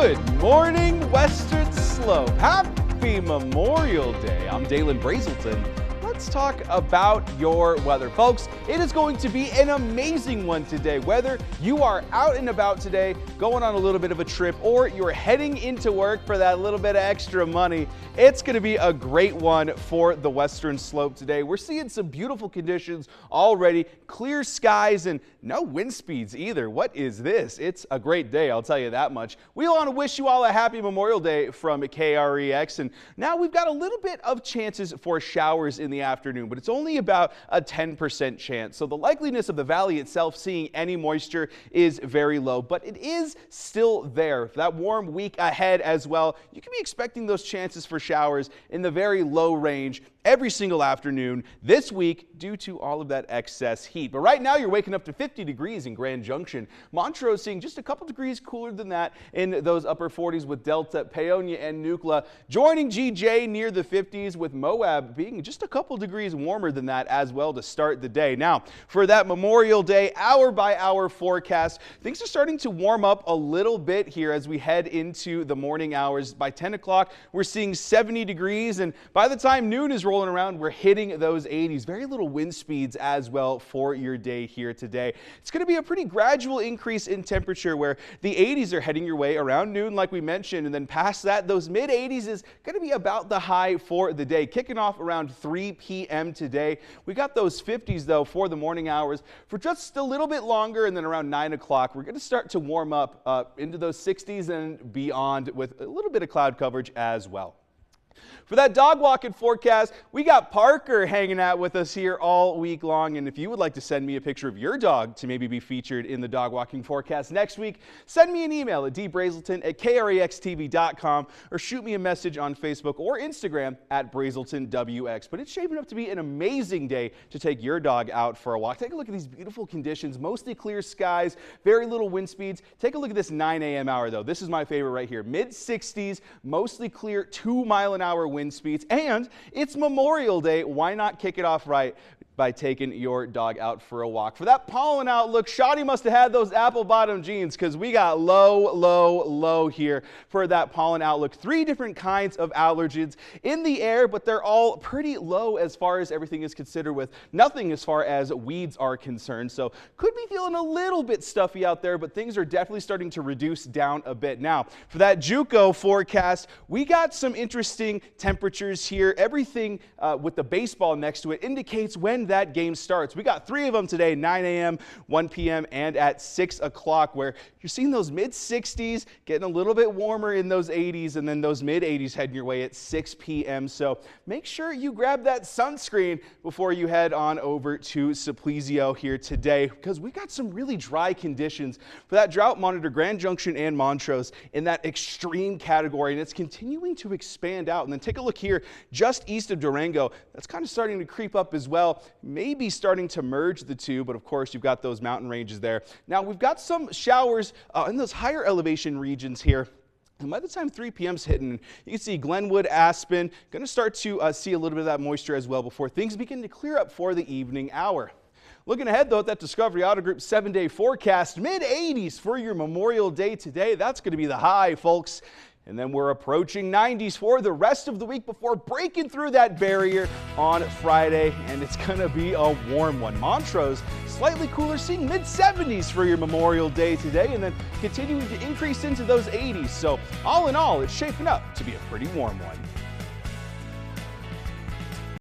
Good morning, Western Slope. Happy Memorial Day. I'm Dalen Brazelton. Let's talk about your weather. Folks, it is going to be an amazing one today. Whether you are out and about today, going on a little bit of a trip, or you're heading into work for that little bit of extra money, it's going to be a great one for the Western Slope today. We're seeing some beautiful conditions already, clear skies, and no wind speeds either. What is this? It's a great day, I'll tell you that much. We want to wish you all a happy Memorial Day from KREX, and now we've got a little bit of chances for showers in the afternoon, but it's only about a 10% chance. So the likeliness of the valley itself seeing any moisture is very low, but it is still there. For that warm week ahead as well, you can be expecting those chances for showers in the very low range every single afternoon this week due to all of that excess heat. But right now you're waking up to 50 degrees in Grand Junction. Montrose seeing just a couple degrees cooler than that in those upper 40s with Delta, Paonia, and Nucla. Joining GJ near the 50s with Moab being just a couple degrees warmer than that as well to start the day. Now for that Memorial Day hour by hour forecast, things are starting to warm up a little bit here as we head into the morning hours. By 10 o'clock we're seeing 70 degrees, and by the time noon is rolling around, we're hitting those 80s. Very little wind speeds as well for your day here today. It's going to be a pretty gradual increase in temperature where the 80s are heading your way around noon like we mentioned, and then past that those mid 80s is going to be about the high for the day, kicking off around 3 p.m. today. We got those 50s though for the morning hours for just a little bit longer, and then around 9 o'clock we're going to start to warm up into those 60s and beyond with a little bit of cloud coverage as well. For that dog walking forecast, we got Parker hanging out with us here all week long. And if you would like to send me a picture of your dog to maybe be featured in the dog walking forecast next week, send me an email at dbrazelton@krextv.com or shoot me a message on Facebook or Instagram at BrazeltonWX. But it's shaping up to be an amazing day to take your dog out for a walk. Take a look at these beautiful conditions, mostly clear skies, very little wind speeds. Take a look at this 9 a.m. hour though. This is my favorite right here. Mid 60s, mostly clear, 2-mile-an-hour wind speeds, and it's Memorial Day. Why not kick it off right by taking your dog out for a walk? For that pollen outlook, Shoddy must have had those apple bottom jeans because we got low here for that pollen outlook. 3 different kinds of allergens in the air, but they're all pretty low as far as everything is considered, with nothing as far as weeds are concerned. So could be feeling a little bit stuffy out there, but things are definitely starting to reduce down a bit. Now for that JUCO forecast, we got some interesting temperatures here. Everything with the baseball next to it indicates when that game starts. We got 3 of them today, 9 a.m., 1 p.m., and at 6 o'clock, where you're seeing those mid 60s, getting a little bit warmer in those 80s, and then those mid 80s heading your way at 6 p.m. So make sure you grab that sunscreen before you head on over to Simplesio here today, because we got some really dry conditions for that drought monitor. Grand Junction and Montrose in that extreme category, and it's continuing to expand out. And then take a look here just east of Durango. That's kind of starting to creep up as well. Maybe starting to merge the two, but of course you've got those mountain ranges there. Now we've got some showers in those higher elevation regions here. And by the time 3 p.m. is hitting, you can see Glenwood, Aspen, going to start to see a little bit of that moisture as well before things begin to clear up for the evening hour. Looking ahead though at that Discovery Auto Group 7-day forecast, mid 80s for your Memorial Day today. That's going to be the high, folks. And then we're approaching 90s for the rest of the week before breaking through that barrier on Friday, and it's going to be a warm one. Montrose, slightly cooler, seeing mid 70s for your Memorial Day today, and then continuing to increase into those 80s. So all in all, it's shaping up to be a pretty warm one.